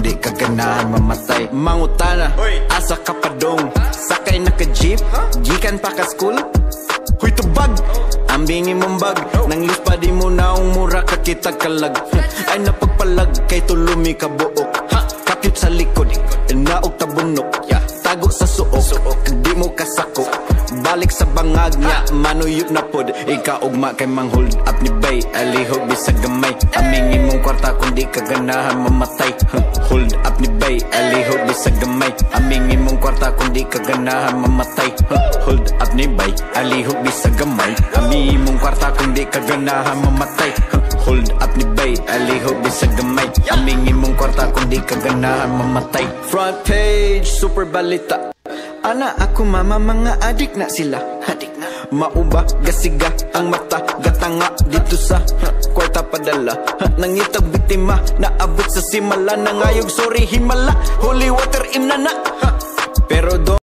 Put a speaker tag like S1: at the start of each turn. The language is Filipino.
S1: kundi kaganahan mamatay. Mangutana, asa ka pa dong sakay na ka jeep, gikan pa ka school. Huy tubag, ambingi mong bag, nang lus pa di mo naong mura ka kita kalag. Ay napagpalag kay tulumi ka buok, kapyut sa likod, naog tabunok, tago sa suok, di mo kasako. Balik sa bangag niya, manuyot na pod. Ikaw ugma kay mang hold up ni bay, alihog bisag gamay. Amingi mong kwarta kung di ka ganahan mamatay. Hold up ni bay, alihog bisag gamay. Amingi mong kwarta kung di ka ganahan mamatay. Hold up ni bay, alihog bisag gamay. Amingi mong kwarta kung di ka ganahan mamatay. Hold up ni bay, alihog bisag gamay. Amingi mong kwarta kung di ka ganahan mamatay. Front page, super balita. Ana ako mama, mga adik na sila. Adik na. Mauba, gasiga, ang mata, gatanga dito sa kwarta padala. Nangitag biktima, naabot sa simala. Nangayog, sorry, himala. Holy water, imnana. Pero do